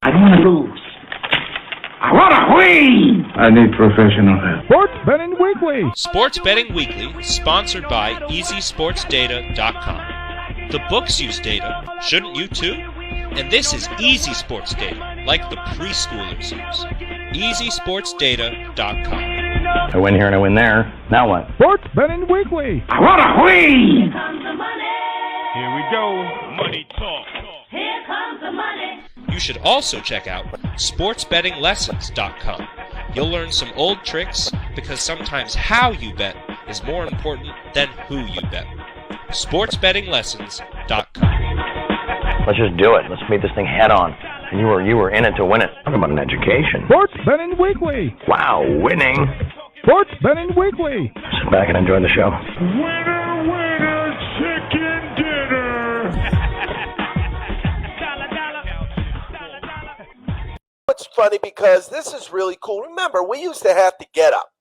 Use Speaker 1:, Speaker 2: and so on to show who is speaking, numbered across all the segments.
Speaker 1: I don't want to lose. I want to win! I need professional help.
Speaker 2: Sports Betting Weekly.
Speaker 3: Sports Betting Weekly, sponsored by EasySportsData.com. The books use data, shouldn't you too? And this is easy sports data, like the preschoolers use. EasySportsData.com.
Speaker 4: I win here and I win there. Now what?
Speaker 2: Sports Betting Weekly.
Speaker 1: I want to win!
Speaker 5: Here comes the money.
Speaker 6: Here we go. Money talk.
Speaker 5: Here comes the money.
Speaker 3: You should also check out SportsBettingLessons.com. You'll learn some old tricks because sometimes how you bet is more important than who you bet. SportsBettingLessons.com.
Speaker 4: Let's just do it. Let's meet this thing head on. And you were in it to win it. Talk about an education.
Speaker 2: Sports Betting Weekly.
Speaker 4: Wow, winning.
Speaker 2: Sports Betting Weekly.
Speaker 4: Sit back and enjoy the show.
Speaker 6: Winner, winner, chicken dinner.
Speaker 7: It's funny because this is really cool. Remember, we used to have to get up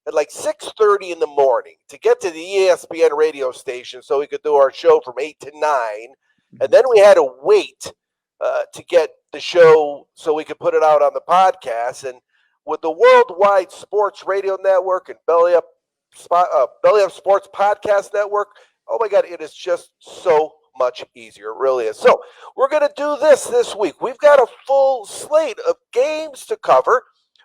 Speaker 7: at like 6:30 in the morning to get to the ESPN radio station so we could do our show from 8 to 9. And then we had to wait to get the show so we could put it out on the podcast. And with the Worldwide Sports Radio Network and Belly Up Sports Podcast Network, oh my God, it is just so much easier. It really is. So we're going to do this week. We've got a full slate of games to cover.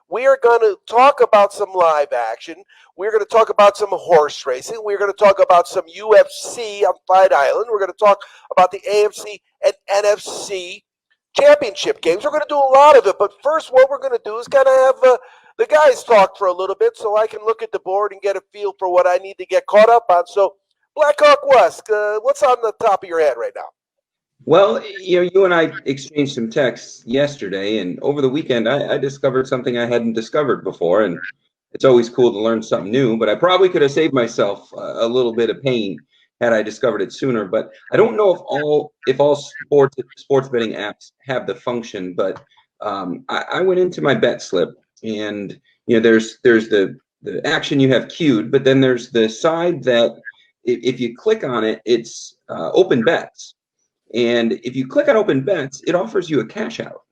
Speaker 7: We are going to talk about some live action. We're going to talk about some horse racing. We're going to talk about some UFC on Fight Island. We're going to talk about the AFC and NFC championship games. We're going to do a lot of it. But first, what we're going to do is kind of have the guys talk for a little bit so I can look at the board and get a feel for what I need to get caught up on. So, Blackhawk West, what's on the top of your head right now?
Speaker 8: Well, you and I exchanged some texts yesterday, and over the weekend, I discovered something I hadn't discovered before, and it's always cool to learn something new, but I probably could have saved myself a little bit of pain had I discovered it sooner. But I don't know if all sports betting apps have the function, but I went into my bet slip, and there's the action you have queued, but then there's the side that if you click on it, it's open bets. And if you click on open bets, it offers you a cash out.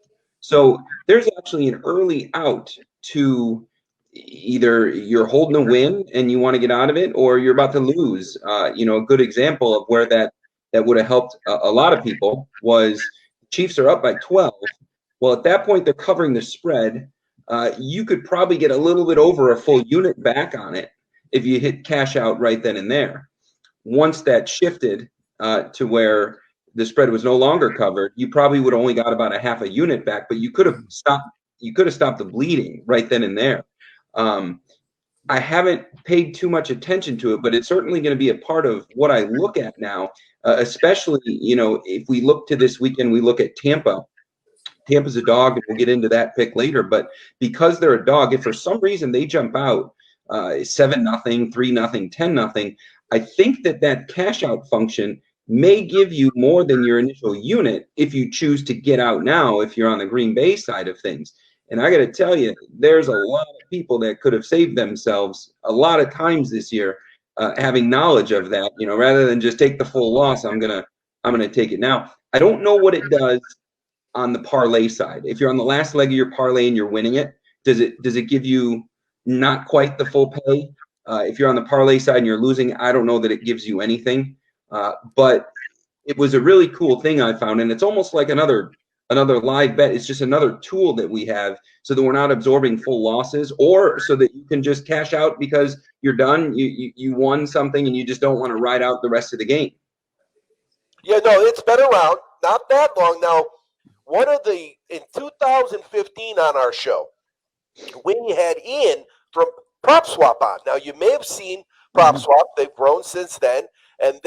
Speaker 8: So there's actually an early out to either you're holding a win and you want to get out of it, or you're about to lose. A good example of where that would have helped a lot of people was Chiefs are up by 12. Well, at that point, they're covering the spread. You could probably get a little bit over a full unit back on it if you hit cash out right then and there. Once that shifted to where the spread was no longer covered, you probably would have only got about a half a unit back, but you could have stopped the bleeding right then and there. I haven't paid too much attention to it, but it's certainly going to be a part of what I look at now, especially, if we look to this weekend, we look at Tampa. Tampa's a dog, and we'll get into that pick later, but because they're a dog, if for some reason they jump out 7-0, 3-0, 10-0, I think that cash out function may give you more than your initial unit if you choose to get out now, if you're on the Green Bay side of things. And I got to tell you, there's a lot of people that could have saved themselves a lot of times this year, having knowledge of that, rather than just take the full loss. I'm going to take it now. I don't know what it does on the parlay side. If you're on the last leg of your parlay and you're winning it, does it give you not quite the full pay? If you're on the parlay side and you're losing, I don't know that it gives you anything. But it was a really cool thing I found, and it's almost like another live bet. It's just another tool that we have so that we're not absorbing full losses, or so that you can just cash out because you're done. You won something and you just don't want to ride out the rest of the game. Yeah, no, it's been around, not that long. Now, in 2015 on our show, we had Ian from PropSwap on. Now, you may have seen PropSwap. They've grown since then, and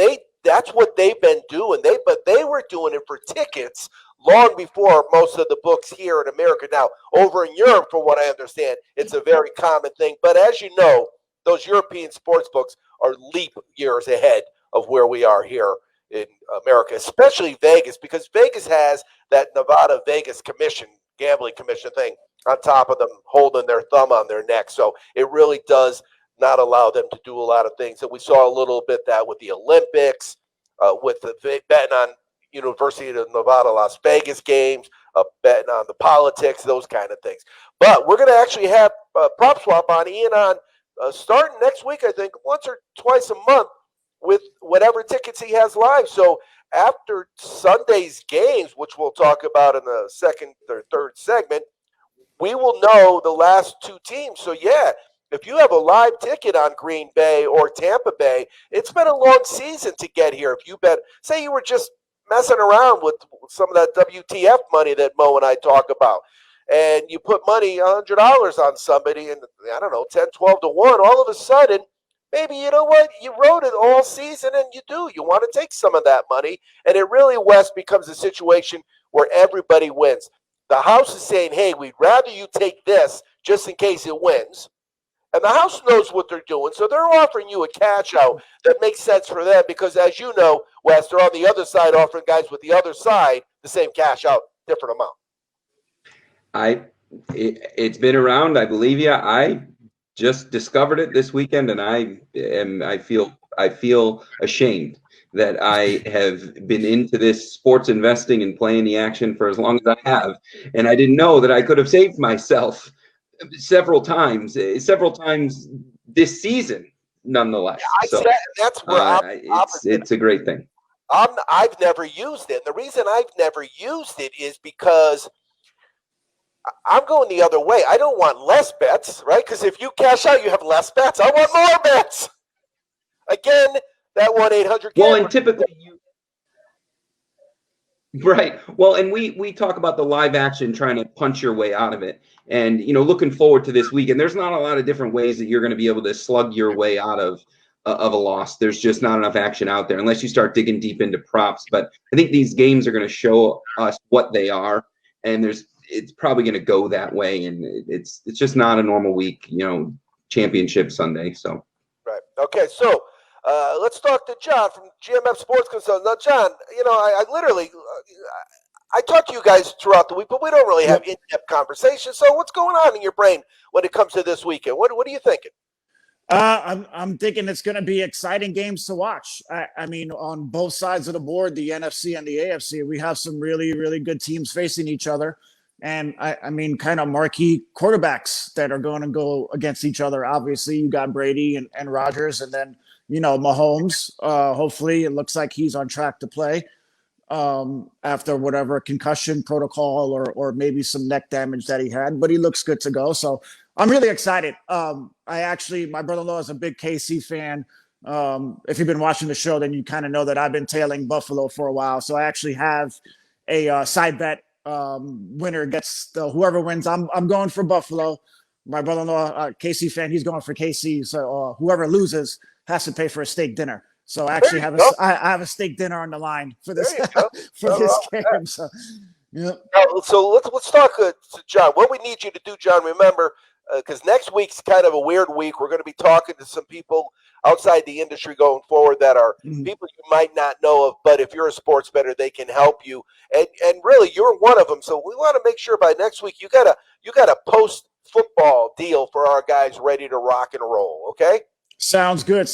Speaker 8: that's what they've been doing. But they were doing it for tickets long before most of the books here in America. Now, over in Europe, from what I understand, it's a very common thing. But as you know, those European sports books are leap years ahead of where we are here in America, especially Vegas, because Vegas has that Nevada Vegas gambling commission thing on top of them holding their thumb on their neck. So it really does not allow them to do a lot of things. And we saw a little bit that with the Olympics, with the betting on University of Nevada, Las Vegas games.
Speaker 7: betting on the politics, those kind of things. But we're going to actually have Prop Swap on Ian on starting next week, I think, once or twice a month with whatever tickets he has live. So after Sunday's games, which we'll talk about in the second or third segment, we will know the last two teams. So, yeah, if you have a live ticket on Green Bay or Tampa Bay, it's been a long season to get here. If you bet, say you were just messing around with some of that WTF money that Mo and I talk about, and you put money, $100 on somebody, and I don't know, 10, 12 to 1, all of a sudden, maybe, you know what, you rode it all season, and you want to take some of that money, and it really, Wes, becomes a situation where everybody wins. The house is saying, hey, we'd rather you take this just in case it wins. And the house knows what they're doing, so they're offering you a cash out that makes sense for them because, as you know, Wes, they're on the other side offering guys with the other side the same cash out, different amount.
Speaker 8: It's been around. I believe you. I just discovered it this weekend, and I feel ashamed that I have been into this sports investing and playing the action for as long as I have, and I didn't know that I could have saved myself several times this season. Nonetheless,
Speaker 7: that's where
Speaker 8: it's a great thing.
Speaker 7: I've never used it. The reason I've never used it is because I'm going the other way. I don't want less bets, right? Because if you cash out, you have less bets. I want more bets. Again, that 1-800.
Speaker 8: Well, and typically right. Well, and we talk about the live action trying to punch your way out of it. And, looking forward to this weekend, there's not a lot of different ways that you're going to be able to slug your way out of a loss. There's just not enough action out there unless you start digging deep into props. But I think these games are going to show us what they are. And it's probably going to go that way. And it's just not a normal week, championship Sunday. So.
Speaker 7: Right. Okay. So let's talk to John from GMF Sports Consultants. Now, John, I literally, I talk to you guys throughout the week, but we don't really have in-depth conversations. So what's going on in your brain when it comes to this weekend? What are you thinking?
Speaker 9: I'm thinking it's going to be exciting games to watch. I mean, on both sides of the board, the NFC and the AFC, we have some really, really good teams facing each other. And I mean, kind of marquee quarterbacks that are going to go against each other. Obviously, you got Brady and Rodgers, and then, Mahomes. Hopefully, it looks like he's on track to play after whatever concussion protocol or maybe some neck damage that he had. But he looks good to go. So I'm really excited. My brother-in-law is a big KC fan. If you've been watching the show, then you kind of know that I've been tailing Buffalo for a while. So I actually have a side bet. Winner gets whoever wins. I'm going for Buffalo. My brother-in-law, KC fan, he's going for KC. So whoever loses has to pay for a steak dinner. So I actually I have a steak dinner on the line for this game. So, yeah.
Speaker 7: So let's talk to John. What we need you to do, John, remember, because next week's kind of a weird week. We're going to be talking to some people outside the industry going forward that are people you might not know of, but if you're a sports bettor, they can help you. And really, you're one of them. So we want to make sure by next week you got a post-football deal for our guys ready to rock and roll, okay?
Speaker 9: Sounds good.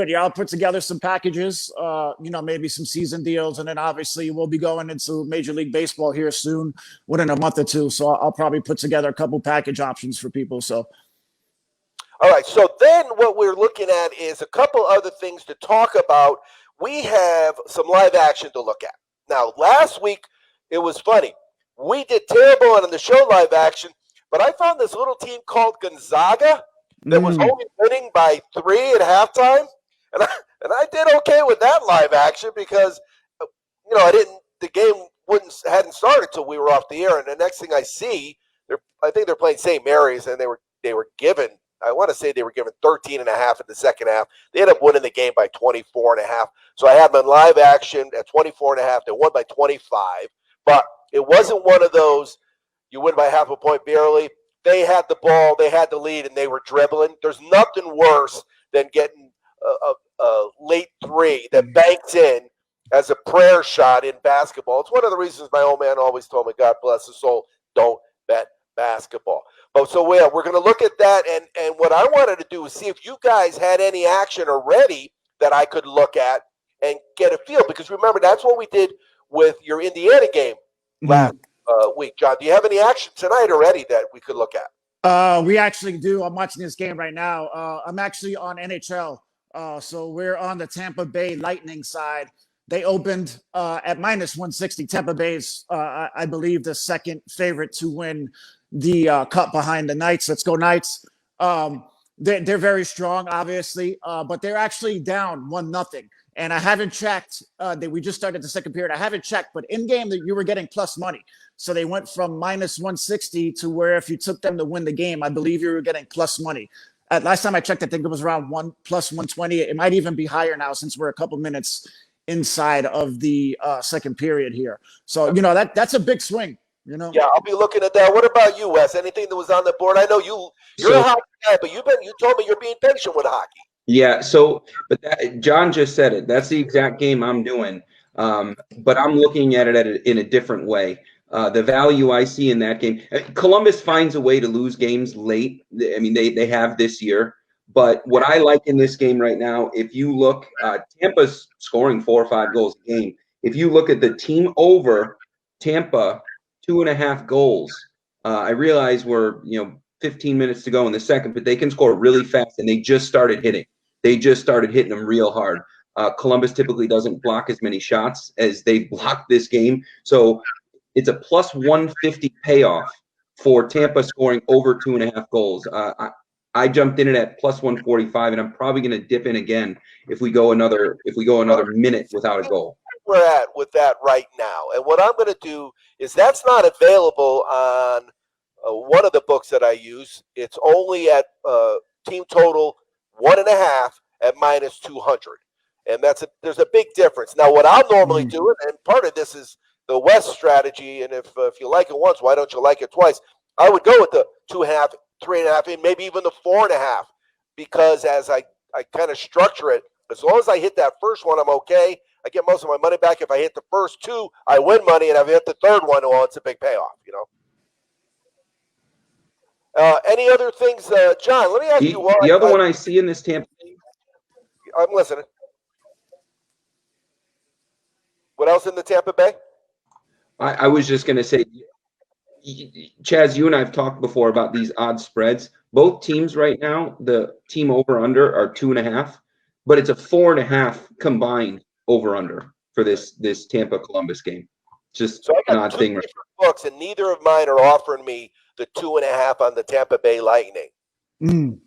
Speaker 9: Yeah, I'll put together some packages, maybe some season deals, and then obviously we'll be going into Major League Baseball here soon, within a month or two. So I'll probably put together a couple package options for people. So.
Speaker 7: All right, so then what we're looking at is a couple other things to talk about. We have some live action to look at. Now, last week, it was funny. We did terrible on the show live action, but I found this little team called Gonzaga that was only winning by 3 at halftime, and I did okay with that live action because, the game hadn't started till we were off the air, and the next thing I see, I think they're playing St. Mary's, and they were given. I want to say they were given 13.5 in the second half. They ended up winning the game by 24.5. So I had them in live action at 24.5. They won by 25. But it wasn't one of those, you win by half a point barely. They had the ball, they had the lead, and they were dribbling. There's nothing worse than getting a late three that banks in as a prayer shot in basketball. It's one of the reasons my old man always told me, God bless his soul, don't bet basketball. But so we're going to look at that, and what I wanted to do is see if you guys had any action already that I could look at and get a feel, because remember, that's what we did with your Indiana game last week. John, do you have any action tonight already that we could look at?
Speaker 9: We actually do. I'm watching this game right now. I'm actually on NHL. So we're on the Tampa Bay Lightning side. They opened at minus 160. Tampa Bay's, I believe, the second favorite to win the cup behind the Knights. Let's go Knights. They're very strong, obviously, but they're actually down 1-0. And I haven't checked. We just started the second period. I haven't checked, but in game that you were getting plus money. So they went from minus 160 to where if you took them to win the game, I believe you were getting plus money. Last time I checked, I think it was around plus 120. It might even be higher now since we're a couple minutes inside of the second period here. So, that's a big swing,
Speaker 7: Yeah, I'll be looking at that. What about you, Wes? Anything that was on the board? I know you're a hockey guy, but you told me you're being patient with hockey.
Speaker 8: Yeah, John just said it. That's the exact game I'm doing. But I'm looking at it in a different way. The value I see in that game, Columbus finds a way to lose games late. I mean, they have this year. But what I like in this game right now, if you look, Tampa's scoring 4 or 5 goals a game. If you look at the team over, Tampa, 2.5 goals. I realize we're 15 minutes to go in the second, but they can score really fast, and they just started hitting. They just started hitting them real hard. Columbus typically doesn't block as many shots as they blocked this game. So it's a plus 150 payoff for Tampa scoring over 2.5 goals. I jumped in it at plus 145, and I'm probably going to dip in again if we go another minute without a goal.
Speaker 7: We're at with that right now, and what I'm going to do is that's not available on one of the books that I use. It's only at team total 1.5 at minus 200, and there's a big difference. Now, what I'll normally do, and part of this is the West strategy, and if you like it once, why don't you like it twice? I would go with the 2.5, 3.5, and maybe even the 4.5, because as I kind of structure it, as long as I hit that first one, I'm okay. I get most of my money back. If I hit the first 2, I win money, and if I hit the third one, well, it's a big payoff, Any other things, John? Let me ask you.
Speaker 8: The other one I see in this Tampa.
Speaker 7: I'm listening. What else in the Tampa Bay?
Speaker 8: I was just going to say, Chaz, you and I have talked before about these odd spreads. Both teams right now, the team over under are 2.5, but it's a 4.5 combined over under for this Tampa Columbus game. Just
Speaker 7: so I got
Speaker 8: an odd thing.
Speaker 7: Books, and neither of mine are offering me the 2.5 on the Tampa Bay Lightning. I'm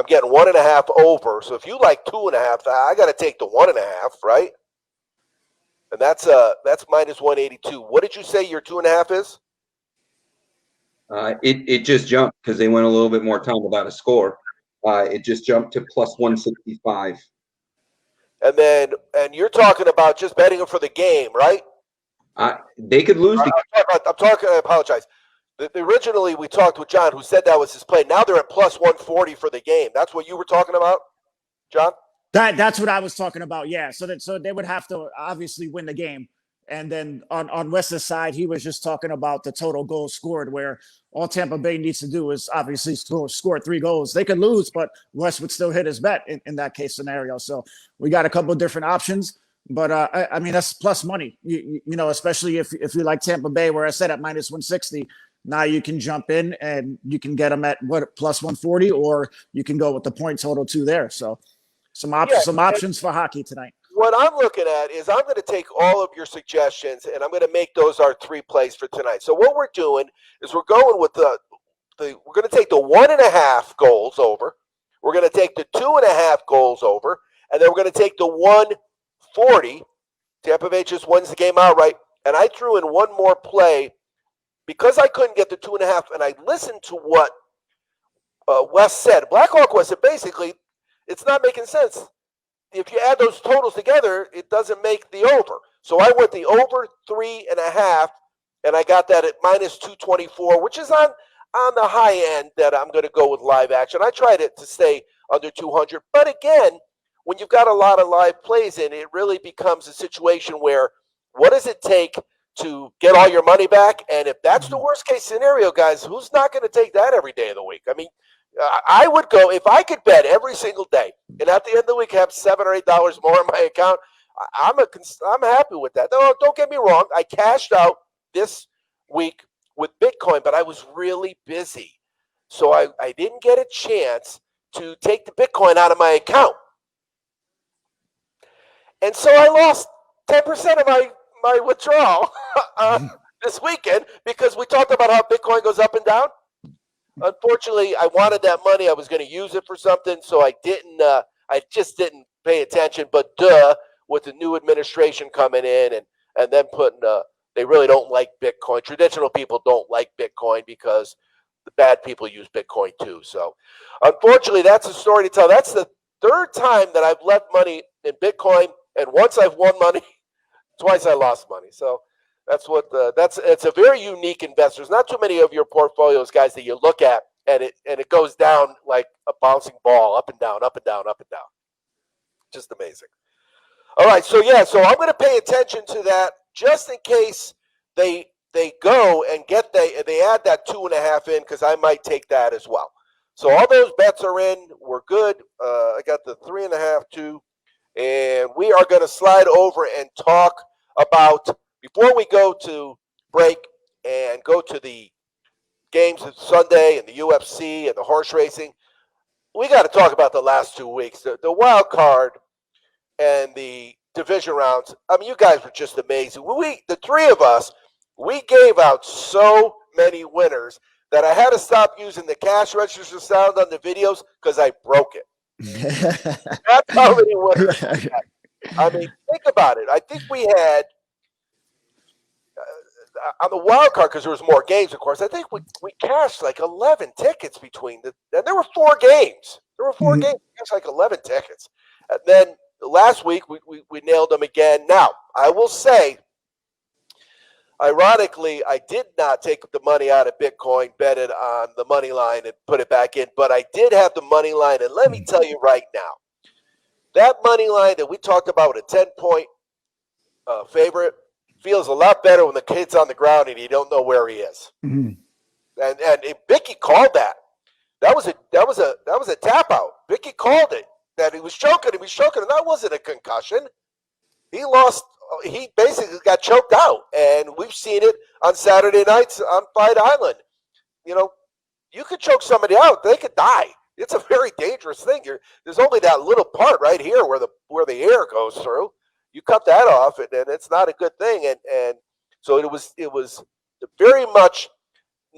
Speaker 7: getting 1.5 over. So if you like 2.5, I got to take the 1.5, right? And that's minus 182. What did you say your 2.5 is?
Speaker 8: It just jumped because they went a little bit more time without a score. It just jumped to plus 165.
Speaker 7: And you're talking about just betting them for the game, right?
Speaker 8: They could lose.
Speaker 7: I'm talking. I apologize. Originally, we talked with John, who said that was his play. Now they're at plus 140 for the game. That's what you were talking about, John?
Speaker 9: That's what I was talking about. Yeah. So they would have to obviously win the game. And then on Wes's side, he was just talking about the total goals scored, where all Tampa Bay needs to do is obviously score 3 goals. They could lose, but Wes would still hit his bet in that case scenario. So we got a couple of different options. But, I mean, that's plus money, especially if you like Tampa Bay, where I said at minus 160. Now you can jump in and you can get them at plus 140, or you can go with the point total too there. So some options for hockey tonight.
Speaker 7: What I'm looking at is I'm going to take all of your suggestions and I'm going to make those our 3 plays for tonight. So what we're doing is we're going with we're going to take the 1.5 goals over. We're going to take the 2.5 goals over, and then we're going to take the 140. Tampa Bay just wins the game outright. And I threw in one more play because I couldn't get the 2.5, and I listened to what Wes said. Blackhawk Wes said basically it's not making sense. If you add those totals together, it doesn't make the over. So I went the over 3.5, and I got that at minus 224, which is on the high end that I'm going to go with live action. I tried it to stay under 200. But again, when you've got a lot of live plays in, it really becomes a situation where what does it take to get all your money back? And if that's the worst case scenario, guys, who's not going to take that every day of the week? I mean, I would go if I could bet every single day, and at the end of the week have $7 or $8 more in my account. I'm happy with that. Don't get me wrong. I cashed out this week with Bitcoin, but I was really busy. So I didn't get a chance to take the Bitcoin out of my account. And so I lost 10% of my withdrawal this weekend because we talked about how Bitcoin goes up and down. Unfortunately, I wanted that money. I was going to use it for something, so I didn't. I just didn't pay attention. But with the new administration coming in and then putting, they really don't like Bitcoin. Traditional people don't like Bitcoin because the bad people use Bitcoin too. So, unfortunately, that's a story to tell. That's the third time that I've left money in Bitcoin, and once I've won money, twice I lost money. So. It's a very unique investor. There's not too many of your portfolios, guys, that you look at and it goes down like a bouncing ball, up and down, up and down, up and down. Just amazing. All right, so I'm going to pay attention to that just in case they go and they add that 2.5 in, because I might take that as well. So all those bets are in. We're good. I got the 3.5 too, and we are going to slide over and talk about. Before we go to break and go to the games of Sunday and the UFC and the horse racing, we got to talk about the last 2 weeks, the wild card and the division rounds. I mean, you guys were just amazing. The three of us, we gave out so many winners that I had to stop using the cash register sound on the videos because I broke it. That's how many winners we had. I mean, think about it. I think we had. On the wild card, because there was more games, of course, I think we cashed like 11 tickets between and there were 4 games. There were 4 games. We cashed like 11 tickets. And then last week, we nailed them again. Now, I will say, ironically, I did not take the money out of Bitcoin, bet it on the money line, and put it back in, but I did have the money line. And let me tell you right now, that money line that we talked about with a 10-point favorite, feels a lot better when the kid's on the ground and you don't know where he is. Mm-hmm. And Vicky called that. That was a tap out. Vicky called it that he was choking. And that wasn't a concussion. He basically got choked out, and we've seen it on Saturday nights on Fight Island. You know, you could choke somebody out; they could die. It's a very dangerous thing. There's only that little part right here where the air goes through. You cut that off, and it's not a good thing. And so it was very much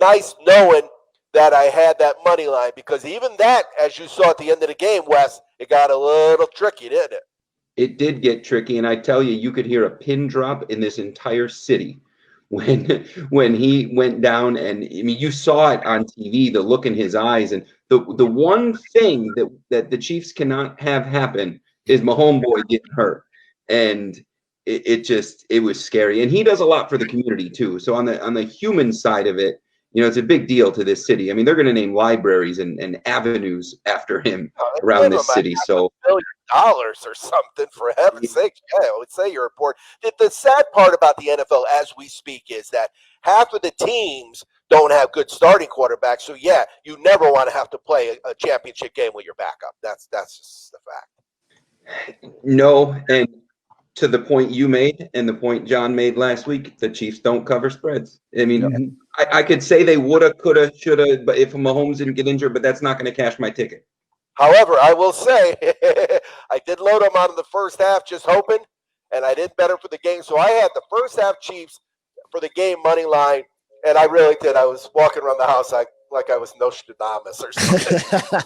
Speaker 7: nice knowing that I had that money line, because even that, as you saw at the end of the game, Wes, it got a little tricky, didn't it?
Speaker 8: It did get tricky, and I tell you could hear a pin drop in this entire city when he went down. And I mean, you saw it on TV, the look in his eyes. And the one thing that the Chiefs cannot have happen is my homeboy getting hurt. And it was scary. And he does a lot for the community too. So on the human side of it, you know, it's a big deal to this city. I mean, they're going to name libraries and avenues after him around this city. So
Speaker 7: $1 billion or something, for heaven's sake. Yeah, I would say you're important. The sad part about the NFL as we speak is that half of the teams don't have good starting quarterbacks. So yeah, you never want to have to play a championship game with your backup. That's just the fact.
Speaker 8: No, and to the point you made and the point John made last week, the Chiefs don't cover spreads. I mean, I could say they woulda, coulda, shoulda, but if Mahomes didn't get injured, but that's not going to cash my ticket.
Speaker 7: However, I will say I did load them out in the first half, just hoping, and I didn't bet them for the game. So I had the first half Chiefs for the game money line, and I really did. I was walking around the house like I was Nostradamus or something.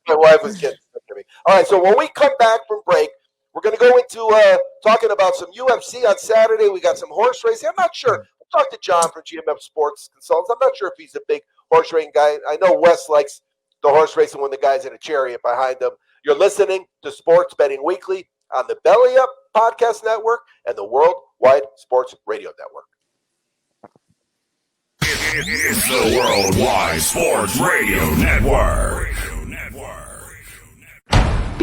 Speaker 7: My wife was getting sick of me. All right, so when we come back from break, we're going to go into talking about some UFC on Saturday. We got some horse racing. I'm not sure. We'll talk to John from GMF Sports Consultants. I'm not sure if he's a big horse racing guy. I know Wes likes the horse racing when the guy's in a chariot behind him. You're listening to Sports Betting Weekly on the Belly Up Podcast Network and the Worldwide Sports Radio Network.
Speaker 6: It's the Worldwide Sports Radio Network.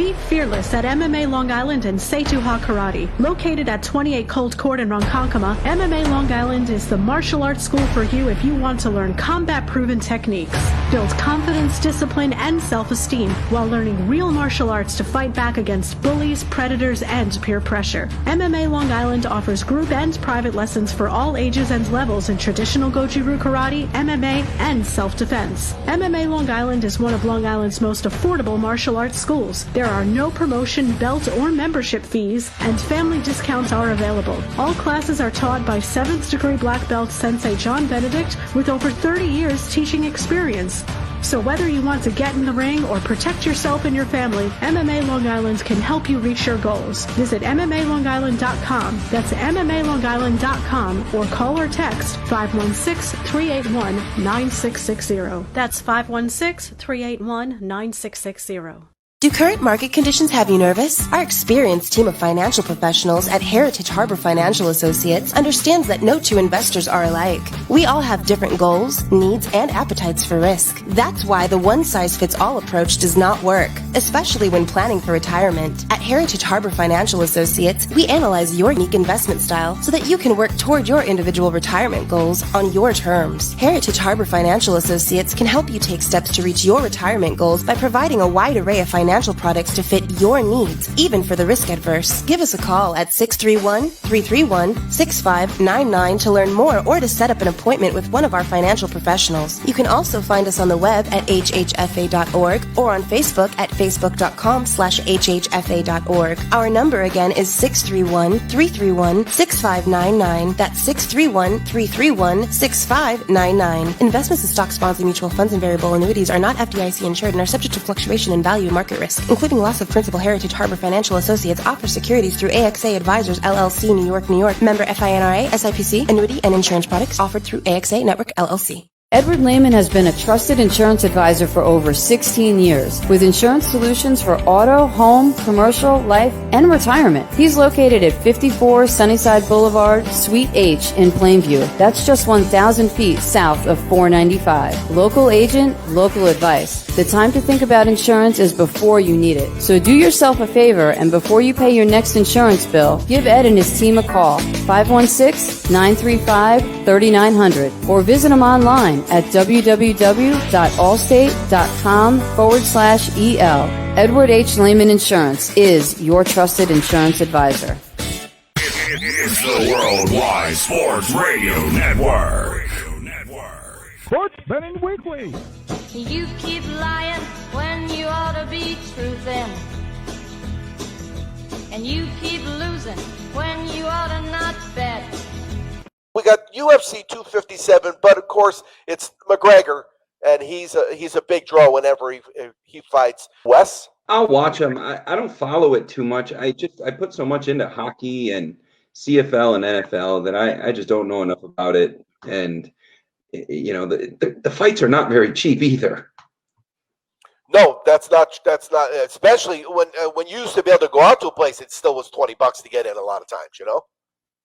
Speaker 10: Be fearless at MMA Long Island and Seituha Karate. Located at 28 Colt Court in Ronkonkoma, MMA Long Island is the martial arts school for you if you want to learn combat-proven techniques, build confidence, discipline, and self-esteem while learning real martial arts to fight back against bullies, predators, and peer pressure. MMA Long Island offers group and private lessons for all ages and levels in traditional Goju-Ryu karate, MMA, and self-defense. MMA Long Island is one of Long Island's most affordable martial arts schools. There are no promotion, belt, or membership fees, and family discounts are available. All classes are taught by 7th degree black belt Sensei John Benedict with over 30 years teaching experience. So whether you want to get in the ring or protect yourself and your family, MMA Long Island can help you reach your goals. Visit MMALongIsland.com. That's MMALongIsland.com or call or text 516-381-9660. That's 516-381-9660.
Speaker 11: Do current market conditions have you nervous? Our experienced team of financial professionals at Heritage Harbor Financial Associates understands that no two investors are alike. We all have different goals, needs, and appetites for risk. That's why the one-size-fits-all approach does not work, especially when planning for retirement. At Heritage Harbor Financial Associates, we analyze your unique investment style so that you can work toward your individual retirement goals on your terms. Heritage Harbor Financial Associates can help you take steps to reach your retirement goals by providing a wide array of financial products to fit your needs, even for the risk adverse. Give us a call at 631-331-6599 to learn more or to set up an appointment with one of our financial professionals. You can also find us on the web at hhfa.org or on Facebook at facebook.com/hhfa.org. Our number again is 631-331-6599. That's 631-331-6599. Investments in stock, bonds, and mutual funds and variable annuities are not FDIC insured and are subject to fluctuation in value and market risk, including loss of principal. Heritage Harbor Financial Associates offers securities through AXA Advisors LLC, New York, New York. Member FINRA, SIPC. Annuity and insurance products offered through AXA Network LLC.
Speaker 12: Edward Lehman has been a trusted insurance advisor for over 16 years with insurance solutions for auto, home, commercial, life, and retirement. He's located at 54 Sunnyside Boulevard, Suite H in Plainview. That's just 1,000 feet south of 495. Local agent, local advice. The time to think about insurance is before you need it. So do yourself a favor and before you pay your next insurance bill, give Ed and his team a call, 516-935-3900, or visit him online at www.allstate.com/EL. Edward H. Lehman Insurance is your trusted insurance advisor.
Speaker 6: It's the Worldwide Sports Radio Network.
Speaker 2: Sports Betting Weekly.
Speaker 5: You keep lying when you ought to be truthing. And you keep losing when you ought to not bet.
Speaker 7: We got UFC 257, but of course it's McGregor, and he's a big draw whenever he fights. Wes?
Speaker 8: I'll watch him. I don't follow it too much. I put so much into hockey and CFL and NFL that I just don't know enough about it. And you know, the fights are not very cheap either.
Speaker 7: No, that's not, especially when you used to be able to go out to a place, it still was $20 to get in a lot of times, you know?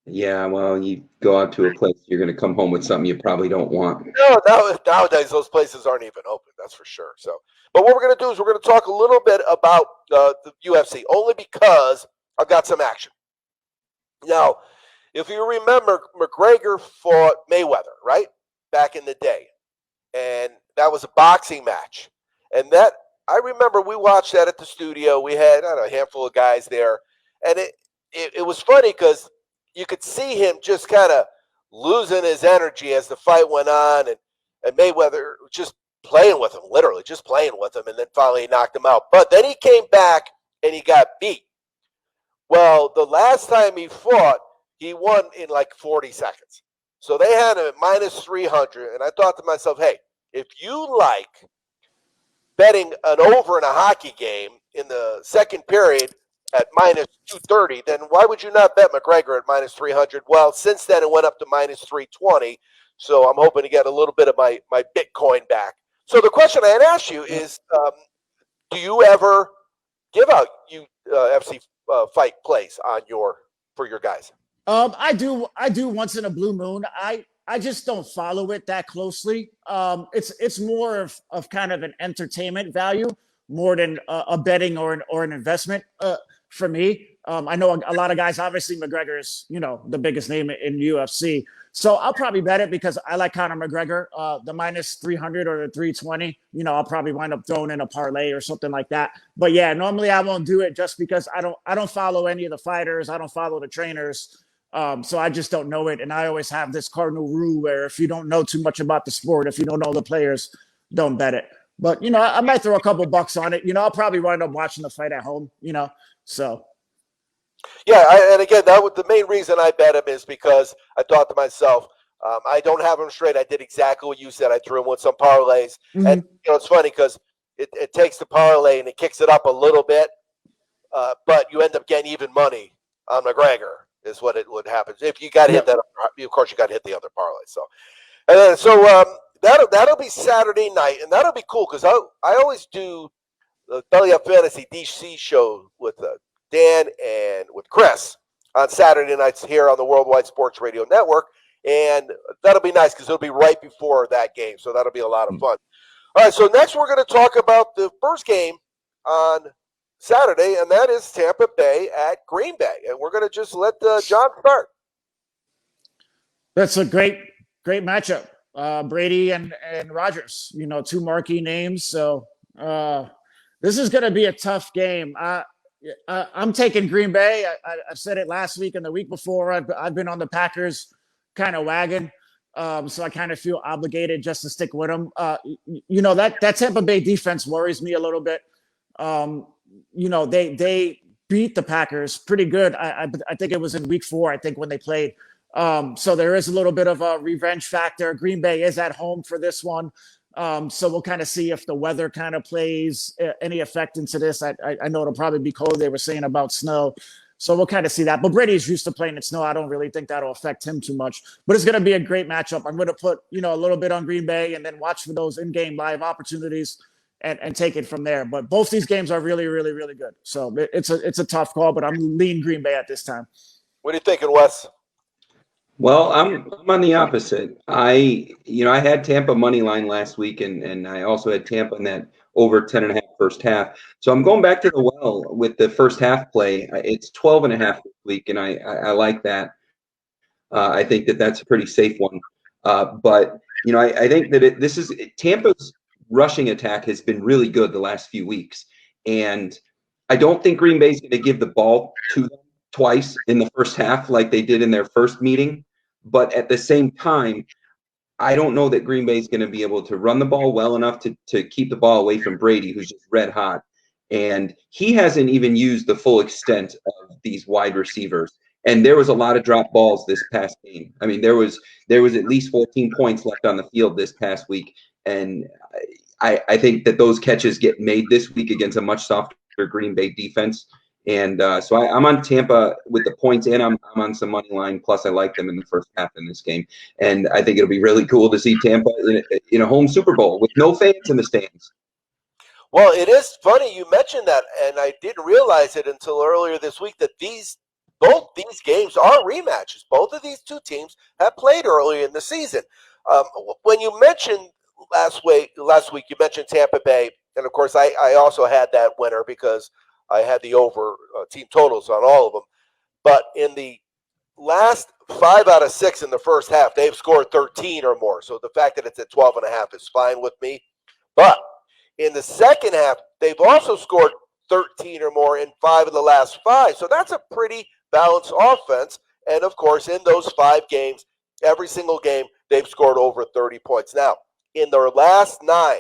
Speaker 8: Yeah, well, you go out to a place, you're going to come home with something you probably don't want.
Speaker 7: No, nowadays those places aren't even open, that's for sure. So, but what we're going to do is we're going to talk a little bit about the UFC, only because I've got some action. Now, if you remember, McGregor fought Mayweather, right? Back in the day. And that was a boxing match. And that, I remember we watched that at the studio. We had, I don't know, a handful of guys there. And it was funny because you could see him just kind of losing his energy as the fight went on. And Mayweather just playing with him, literally just playing with him. And then finally he knocked him out. But then he came back and he got beat. Well, the last time he fought, he won in like 40 seconds. So they had him at minus 300. And I thought to myself, hey, if you like betting an over in a hockey game in the second period at minus 230, then why would you not bet McGregor at minus 300? Well, since then it went up to minus 320. So I'm hoping to get a little bit of my Bitcoin back. So the question I had asked you is, do you ever give out UFC fight plays on for your guys?
Speaker 9: I do once in a blue moon. I just don't follow it that closely. It's more of kind of an entertainment value. more than a betting or an investment for me. I know a lot of guys. Obviously, McGregor is the biggest name in UFC, so I'll probably bet it because I like Conor McGregor. The minus 300 or the 320. I'll probably wind up throwing in a parlay or something like that. But yeah, normally I won't do it just because I don't follow any of the fighters. I don't follow the trainers. So I just don't know it. And I always have this cardinal rule where if you don't know too much about the sport, if you don't know the players, don't bet it. But, I might throw a couple bucks on it. I'll probably wind up watching the fight at home, so.
Speaker 7: Yeah, and again, that was the main reason I bet him is because I thought to myself, I don't have him straight. I did exactly what you said. I threw him with some parlays.
Speaker 9: Mm-hmm.
Speaker 7: And, it's funny because it takes the parlay and it kicks it up a little bit, but you end up getting even money on McGregor. Is what it would happen if you got to hit that. Of course, you got to hit the other parlay. So, and then that'll be Saturday night, and that'll be cool because I always do the Belly Up Fantasy DC show with Dan and with Chris on Saturday nights here on the Worldwide Sports Radio Network, and that'll be nice because it'll be right before that game, so that'll be a lot of fun. All right, so next we're going to talk about the first game on Saturday, and that is Tampa Bay at Green Bay. And we're going to just let John start.
Speaker 9: That's a great matchup. Brady and Rodgers, two marquee names. So this is going to be a tough game. I'm taking Green Bay. I said it last week and the week before. I've been on the Packers kind of wagon. So I kind of feel obligated just to stick with them. That Tampa Bay defense worries me a little bit. They beat the Packers pretty good. I think it was in week 4, I think, when they played. So there is a little bit of a revenge factor. Green Bay is at home for this one. So we'll kind of see if the weather kind of plays any effect into this. I know it'll probably be cold. They were saying about snow. So we'll kind of see that. But Brady's used to playing in snow. I don't really think that'll affect him too much. But it's going to be a great matchup. I'm going to put, a little bit on Green Bay and then watch for those in-game live opportunities and take it from there. But both these games are really, really, really good. So it's a tough call, but I'm leaning Green Bay at this time.
Speaker 7: What are you thinking, Wes?
Speaker 8: Well, I'm on the opposite. I had Tampa money line last week, and I also had Tampa in that over 10.5 first half. So I'm going back to the well with the first half play. It's 12.5 this week, and I like that. I think that's a pretty safe one. But I think that Tampa's rushing attack has been really good the last few weeks, and I don't think Green Bay's going to give the ball to them twice in the first half like they did in their first meeting. But at the same time, I don't know that Green Bay's going to be able to run the ball well enough to keep the ball away from Brady, who's just red hot. And he hasn't even used the full extent of these wide receivers. And there was a lot of drop balls this past game. I mean, there was at least 14 points left on the field this past week. And I think that those catches get made this week against a much softer Green Bay defense. And so I'm on Tampa with the points, and I'm on some money line. Plus, I like them in the first half in this game. And I think it'll be really cool to see Tampa in a home Super Bowl with no fans in the stands.
Speaker 7: Well, it is funny you mentioned that, and I didn't realize it until earlier this week that both these games are rematches. Both of these two teams have played earlier in the season. When you mentioned last week, you mentioned Tampa Bay, and of course, I also had that winner because I had the over team totals on all of them. But in the last 5 out of 6 in the first half, they've scored 13 or more. So the fact that it's at 12.5 is fine with me. But in the second half, they've also scored 13 or more in 5 of the last 5. So that's a pretty balanced offense. And, of course, in those 5 games, every single game, they've scored over 30 points. Now, in their last 9,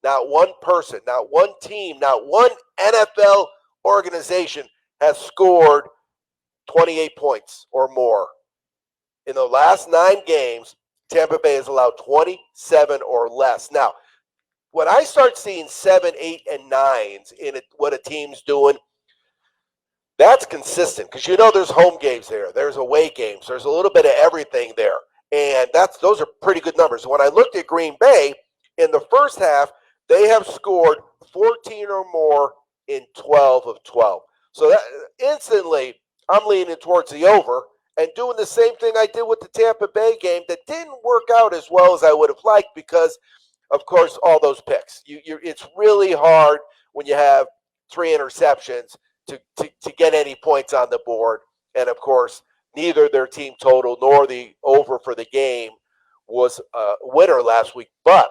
Speaker 7: not one person, not one team, not one NFL organization has scored 28 points or more. In the last 9 games, Tampa Bay has allowed 27 or less. Now, when I start seeing 7, 8, and 9s in what a team's doing, that's consistent because there's home games there. There's away games. There's a little bit of everything there. And those are pretty good numbers. When I looked at Green Bay in the first half, they have scored 14 or more in 12 of 12. So that instantly, I'm leaning towards the over and doing the same thing I did with the Tampa Bay game that didn't work out as well as I would have liked because, of course, all those picks. It's really hard when you have 3 interceptions to get any points on the board. And, of course, neither their team total nor the over for the game was a winner last week. But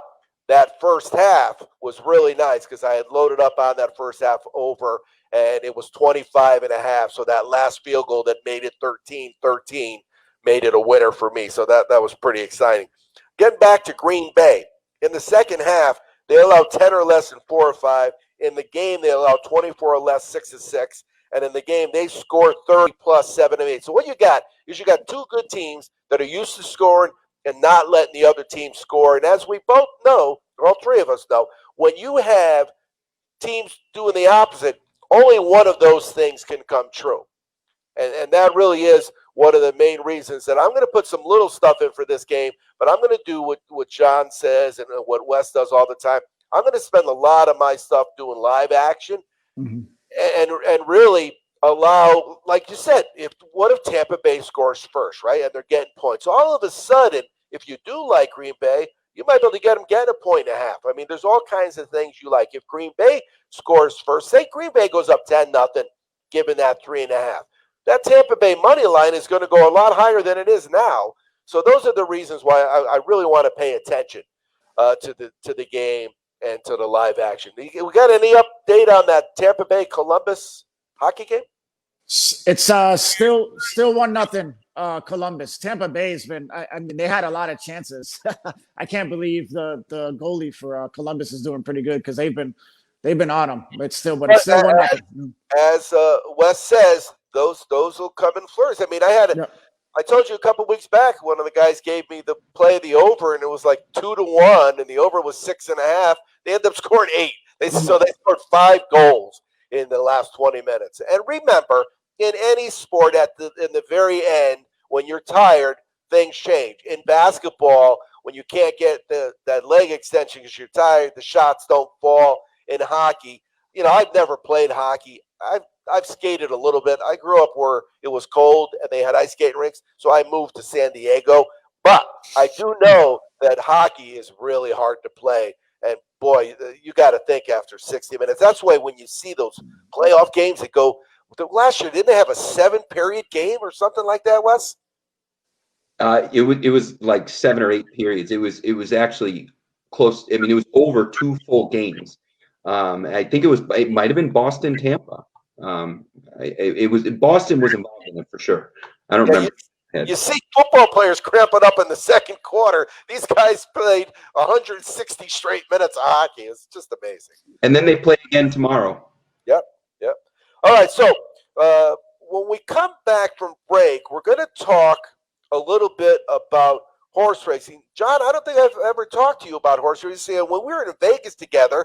Speaker 7: that first half was really nice because I had loaded up on that first half over, and it was 25.5. So that last field goal that made it 13-13 made it a winner for me. So that was pretty exciting. Getting back to Green Bay. In the second half, they allowed 10 or less in 4 or 5. In the game, they allowed 24 or less, 6 or 6. And in the game, they scored 30 plus 7 or 8. So what you got is you got 2 good teams that are used to scoring and not letting the other team score. And as we both know, all 3 of us know, when you have teams doing the opposite, only one of those things can come true. And that really is one of the main reasons that I'm going to put some little stuff in for this game, but I'm going to do what John says and what Wes does all the time. I'm going to spend a lot of my stuff doing live action and really allow, like you said, what if Tampa Bay scores first, right? And they're getting points. All of a sudden, if you do like Green Bay, you might be able to get them getting 1.5. I mean, there's all kinds of things you like. If Green Bay scores first, say Green Bay goes up 10-0, given that 3.5. That Tampa Bay money line is going to go a lot higher than it is now. So those are the reasons why I really want to pay attention to the game and to the live action. We got any update on that Tampa Bay Columbus hockey game?
Speaker 9: It's still 1-0 Columbus. Tampa Bay's been. I mean, they had a lot of chances. I can't believe the goalie for Columbus is doing pretty good because they've been on them. But it's still 1-0.
Speaker 7: As Wes says, those will come in flurries. I mean, I told you a couple weeks back, one of the guys gave me the play of the over, and it was like 2-1, and the over was 6.5. They ended up scoring 8. So they scored 5 goals in the last 20 minutes. And remember, in any sport, in the very end, when you're tired, things change. In basketball, when you can't get that leg extension because you're tired, the shots don't fall. In hockey, I've never played hockey. I've skated a little bit. I grew up where it was cold and they had ice skating rinks, so I moved to San Diego. But I do know that hockey is really hard to play. And, boy, you got to think after 60 minutes. That's why when you see those playoff games that go – last year, didn't they have a 7-period game or something like that, Wes?
Speaker 8: It was like 7 or 8 periods. It was actually close. I mean, it was over 2 full games. I think it might have been Boston, Tampa. It was Boston was involved in it for sure. I don't remember.
Speaker 7: You see football players cramping up in the second quarter. These guys played 160 straight minutes of hockey. It's just amazing.
Speaker 8: And then they play again tomorrow.
Speaker 7: Yep. All right, so when we come back from break, we're going to talk a little bit about horse racing. John, I don't think I've ever talked to you about horse racing. When we were in Vegas together,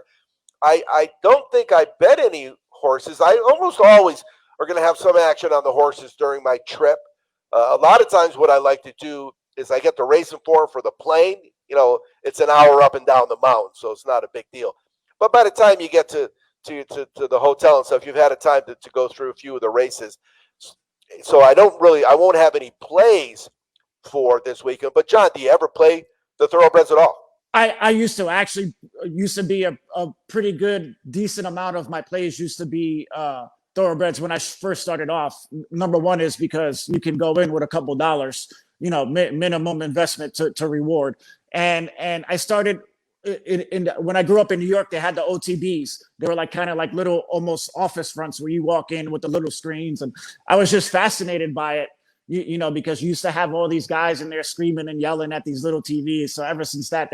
Speaker 7: I don't think I bet any horses. I almost always are going to have some action on the horses during my trip. A lot of times what I like to do is I get the racing form for the plane. It's an hour up and down the mountain, so it's not a big deal. But by the time you get to the hotel and stuff, you've had a time to go through a few of the races. So I won't have any plays for this weekend. But John, do you ever play the thoroughbreds at all?
Speaker 9: I used to be a pretty good, decent amount of my plays used to be thoroughbreds when I first started off. Number one is because you can go in with a couple dollars, minimum investment to reward. And I started when I grew up in New York, they had the OTBs. They were kind of like little almost office fronts where you walk in with the little screens. And I was just fascinated by it. Because you used to have all these guys in there screaming and yelling at these little TVs. So ever since that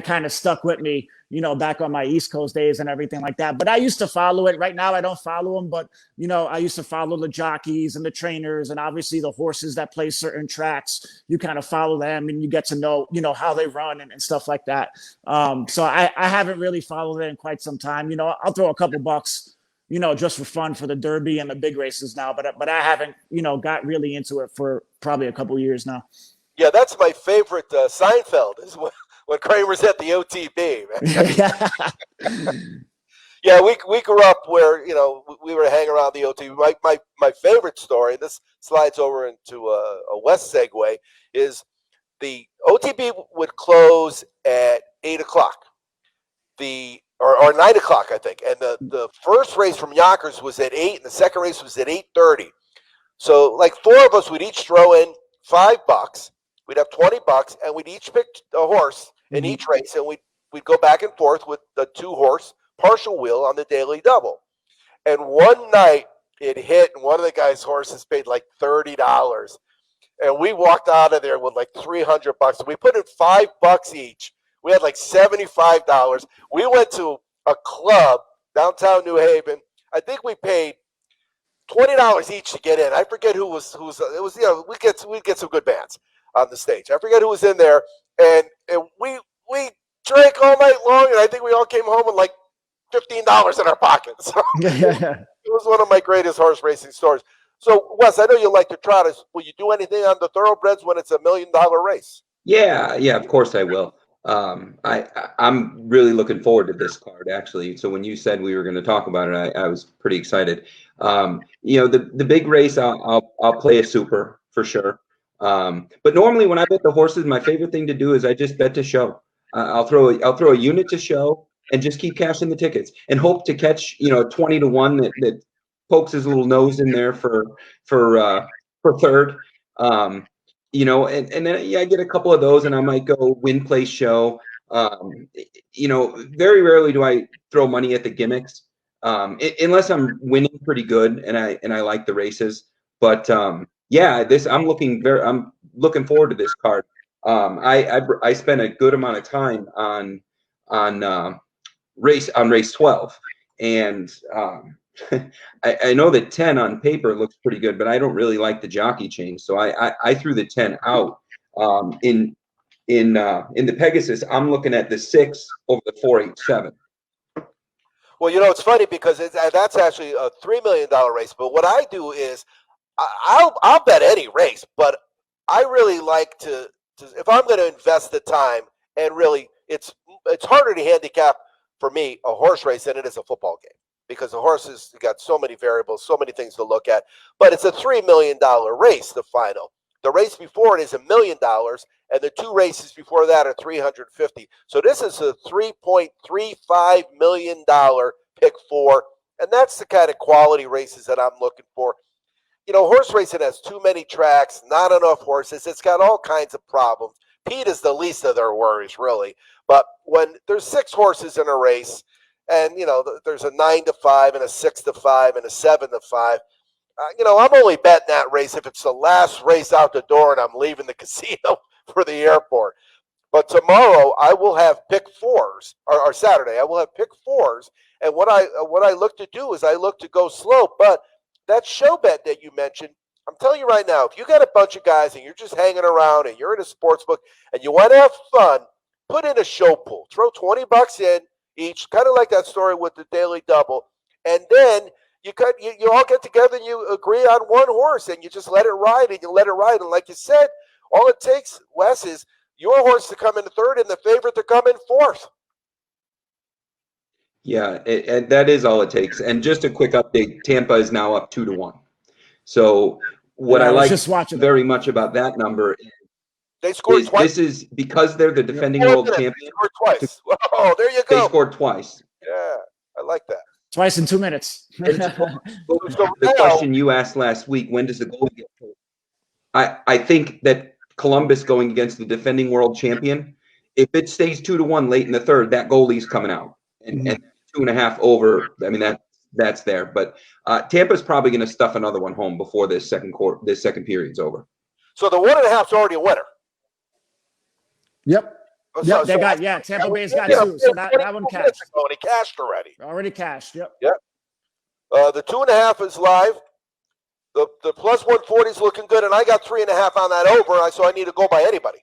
Speaker 9: kind of stuck with me, back on my East Coast days and everything like that. But I used to follow it. Right now, I don't follow them, but, I used to follow the jockeys and the trainers and obviously the horses that play certain tracks. You kind of follow them and you get to know, how they run and stuff like that. So I haven't really followed it in quite some time. I'll throw a couple bucks, just for fun for the Derby and the big races now. But I haven't, got really into it for probably a couple years now.
Speaker 7: Yeah, that's my favorite Seinfeld is when Kramer's at the OTB. Yeah, we grew up where, we were hanging around the OTB. My favorite story, this slides over into a West segue, is the OTB would close at 8 o'clock. Or or 9 o'clock, I think. And the first race from Yonkers was at 8, and the second race was at 8:30. So, like 4 of us would each throw in $5. We'd have $20, and we'd each pick a horse in each race, and we'd go back and forth with the 2-horse partial wheel on the daily double. And one night it hit, and one of the guys' horses paid like $30. And we walked out of there with like $300. We put in $5 each. We had like $75. We went to a club downtown New Haven. I think we paid $20 each to get in. I forget who was. It was, you know, we get some good bands on the stage. I forget who was in there, and we drank all night long, and I think we all came home with like $15 in our pockets. So it was one of my greatest horse racing stories. So, Wes, I know you like to trot. Will you do anything on the thoroughbreds when it's $1 million race?
Speaker 8: Yeah, of course I will. I'm really looking forward to this card, actually. So when you said we were going to talk about it, I was pretty excited. You know, the big race, I'll play a super for sure. But normally when I bet the horses, my favorite thing to do is I just bet to show. I'll throw a unit to show and just keep cashing the tickets and hope to catch, you know, 20-1 that pokes his little nose in there for third. You know, and then I get a couple of those, and I might go win, place, show. You know, very rarely do I throw money at the gimmicks, unless I'm winning pretty good and I like the races. But yeah, I'm looking forward to this card. I spent a good amount of time on race 12, and I know that 10 on paper looks pretty good, but I don't really like the jockey change, so I threw the 10 out. In the Pegasus, I'm looking at the 6 over the 487.
Speaker 7: Well, you know, it's funny because that's actually a $3 million race. But what I do is I'll bet any race, but I really like to if I'm going to invest the time, and really it's harder to handicap for me a horse race than it is a football game, because the horses got so many variables, so many things to look at. But it's a $3 million race, the final. The race before it is $1 million, and the 2 races before that are $350,000. So this is a $3.35 million pick 4, and that's the kind of quality races that I'm looking for. You know, horse racing has too many tracks, not enough horses. It's got all kinds of problems. Pete is the least of their worries, really. But when there's 6 horses in a race, and, you know, there's a 9-5 and a 6-5 and a 7-5, you know, I'm only betting that race if it's the last race out the door and I'm leaving the casino for the airport. But tomorrow I will have pick 4s, or Saturday I will have pick 4s. And what I look to do is I look to go slow. But that show bet that you mentioned, I'm telling you right now, if you got a bunch of guys and you're just hanging around and you're in a sports book and you want to have fun, put in a show pool. Throw $20 in each, kind of like that story with the daily double. And then you all get together and you agree on one horse and you just let it ride, and you let it ride. And like you said, all it takes, Wes, is your horse to come in third and the favorite to come in fourth.
Speaker 8: Yeah, and that is all it takes. And just a quick update, Tampa is now up 2-1. So what I like very much about that number
Speaker 7: they scored twice.
Speaker 8: This is because they're the defending world champion.
Speaker 7: They scored twice. Oh, there you go.
Speaker 8: They scored twice.
Speaker 7: Yeah, I like that.
Speaker 9: Twice in 2 minutes.
Speaker 8: The question you asked last week, when does the goalie get pulled? I think that Columbus going against the defending world champion, if it stays 2-1 late in the third, that goalie's coming out. And 2.5 over, I mean, that's there. But Tampa's probably going to stuff another one home before this second period's over.
Speaker 7: So the 1.5's already a winner.
Speaker 9: Yep. Tampa Bay's got 2. So that one cashed.
Speaker 7: He cashed already.
Speaker 9: Already cashed. Yep.
Speaker 7: The 2.5 is live. The plus 140 is looking good, and I got 3.5 on that over. So I need to go by anybody.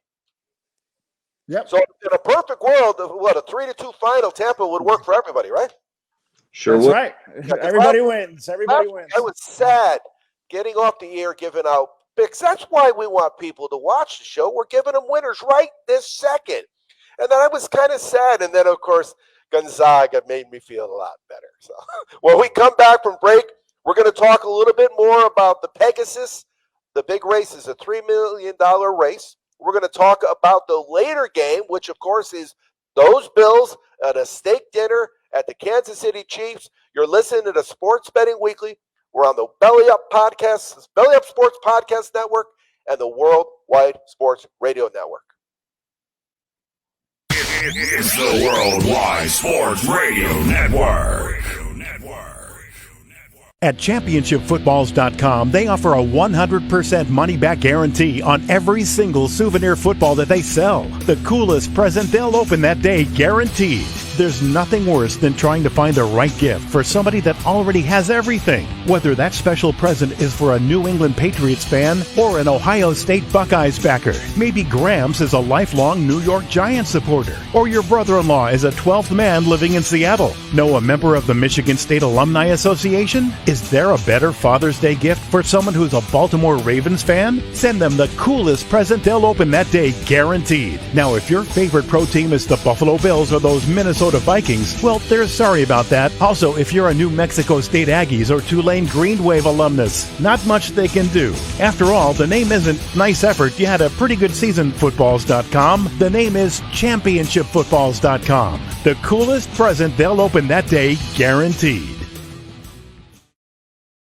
Speaker 9: Yep.
Speaker 7: So in a perfect world, a 3-2 final, Tampa would work for everybody, right?
Speaker 8: Sure.
Speaker 9: That's right. Everybody wins. Everybody wins.
Speaker 7: I was sad getting off the air giving out picks. That's why we want people to watch the show. We're giving them winners right this second. And then I was kind of sad. And then, of course, Gonzaga made me feel a lot better. So when we come back from break, we're going to talk a little bit more about the Pegasus. The big race is a $3 million race. We're going to talk about the later game, which, of course, is those Bills at a steak dinner at the Kansas City Chiefs. You're listening to the Sports Betting Weekly. We're on the Belly Up Podcast, Belly Up Sports Podcast Network, and the Worldwide Sports Radio Network.
Speaker 6: It's the Worldwide Sports Radio Network.
Speaker 2: At championshipfootballs.com, they offer a 100% money-back guarantee on every single souvenir football that they sell. The coolest present they'll open that day, guaranteed. There's nothing worse than trying to find the right gift for somebody that already has everything. Whether that special present is for a New England Patriots fan or an Ohio State Buckeyes backer. Maybe Gramps is a lifelong New York Giants supporter. Or your brother-in-law is a 12th man living in Seattle. Know a member of the Michigan State Alumni Association? Is there a better Father's Day gift for someone who's a Baltimore Ravens fan? Send them the coolest present they'll open that day, guaranteed. Now, if your favorite pro team is the Buffalo Bills or those Minnesota Vikings, well, they're sorry about that. Also, if you're a New Mexico State Aggies or Tulane Green Wave alumnus, not much they can do. After all, the name isn't nice effort, you had a pretty good season, footballs.com. The name is championshipfootballs.com. The coolest present they'll open that day, guaranteed.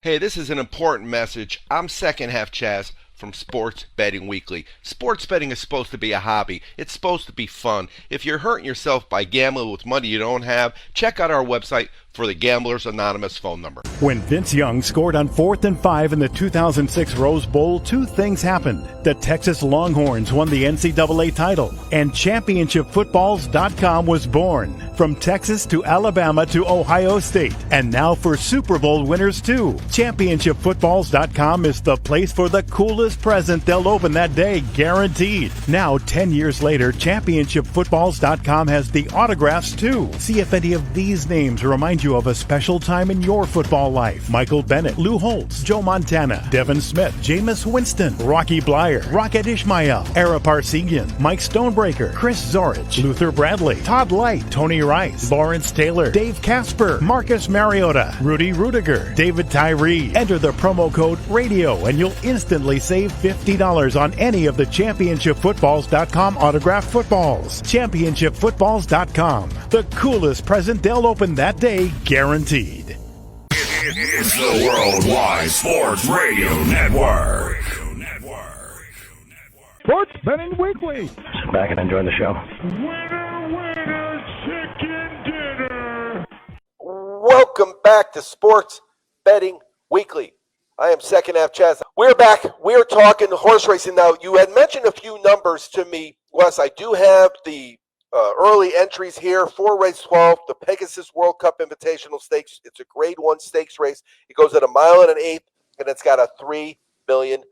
Speaker 7: Hey, this is an important message. I'm Second Half Chaz from Sports Betting Weekly. Sports betting is supposed to be a hobby. It's supposed to be fun. If you're hurting yourself by gambling with money you don't have, check out our website for the Gamblers Anonymous phone number.
Speaker 2: When Vince Young scored on 4th and 5 in the 2006 Rose Bowl, two things happened. The Texas Longhorns won the NCAA title, and ChampionshipFootballs.com was born. From Texas to Alabama to Ohio State, and now for Super Bowl winners too. ChampionshipFootballs.com is the place for the coolest present they'll open that day, guaranteed. Now, 10 years later, ChampionshipFootballs.com has the autographs too. See if any of these names remind you of a special time in your football life. Michael Bennett, Lou Holtz, Joe Montana, Devin Smith, Jameis Winston, Rocky Blyer, Rocket Ishmael, Ara Parsegian, Mike Stonebreaker, Chris Zorich, Luther Bradley, Todd Light, Tony Rice, Lawrence Taylor, Dave Casper, Marcus Mariota, Rudy Rudiger, David Tyree. Enter the promo code RADIO and you'll instantly save $50 on any of the ChampionshipFootballs.com autographed footballs. ChampionshipFootballs.com. The coolest present they'll open that day, guaranteed.
Speaker 6: It's the Worldwide Sports Radio Network.
Speaker 2: Sports Betting Weekly.
Speaker 4: Sit back and enjoy the show.
Speaker 7: Welcome back to Sports Betting Weekly. I am Second Half Chaz. We're back. We're talking horse racing now. You had mentioned a few numbers to me, Wes. I do have the early entries here for race 12, the Pegasus World Cup Invitational Stakes. It's a grade 1 stakes race. It goes at 1 1/8 miles, and it's got a $3 million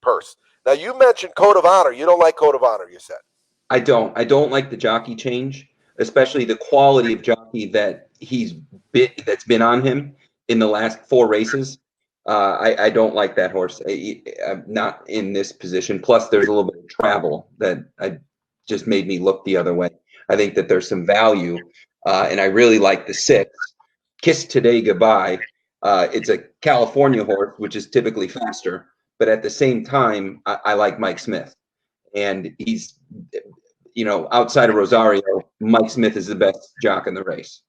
Speaker 7: purse. Now, you mentioned Code of Honor. You don't like Code of Honor, you said.
Speaker 8: I don't like the jockey change, especially the quality of jockey that that's been on him in the last 4 races. I don't like that horse. I'm not in this position. Plus, there's a little bit of travel that just made me look the other way. I think that there's some value, and I really like the 6. Kiss Today Goodbye. It's a California horse, which is typically faster, but at the same time, I like Mike Smith. And he's, outside of Rosario, Mike Smith is the best jock in the race.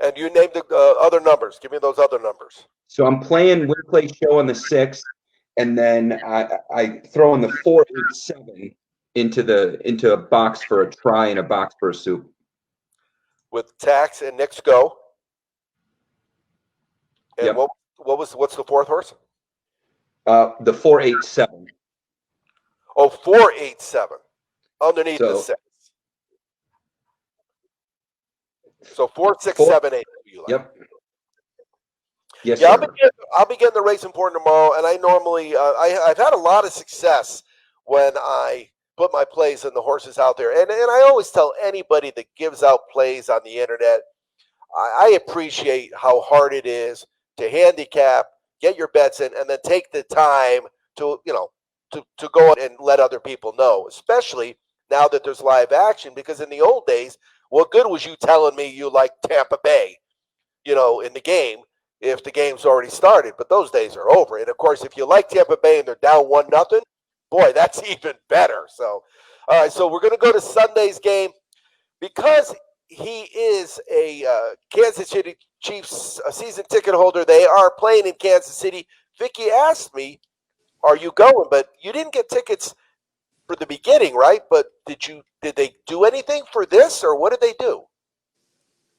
Speaker 7: And you named the other numbers. Give me those other numbers.
Speaker 8: So I'm playing Win Play Show on the 6, and then I throw in the 487 into a box for a try and a box for a soup. With
Speaker 7: Tax and Nick's Go. And
Speaker 8: yep.
Speaker 7: What's the 4th horse?
Speaker 8: The 487.
Speaker 7: Oh, 487. Underneath the 6. So 4, 6, 7, 8.
Speaker 8: Yep. Yes,
Speaker 7: yeah,
Speaker 8: sir.
Speaker 7: I'll be getting the race important tomorrow, and I normally I've had a lot of success when I put my plays and the horses out there, and I always tell anybody that gives out plays on the internet, I appreciate how hard it is to handicap, get your bets in, and then take the time to go and let other people know, especially now that there's live action. Because in the old days, what good was you telling me you like Tampa Bay, in the game, if the game's already started? But those days are over. And of course, if you like Tampa Bay and they're down 1-0, boy, that's even better. So, all right, so we're going to go to Sunday's game because he is a Kansas City Chiefs season ticket holder. They are playing in Kansas City. Vicky asked me, "Are you going?" But you didn't get tickets for the beginning, right? But did they do anything for this, or what did they do?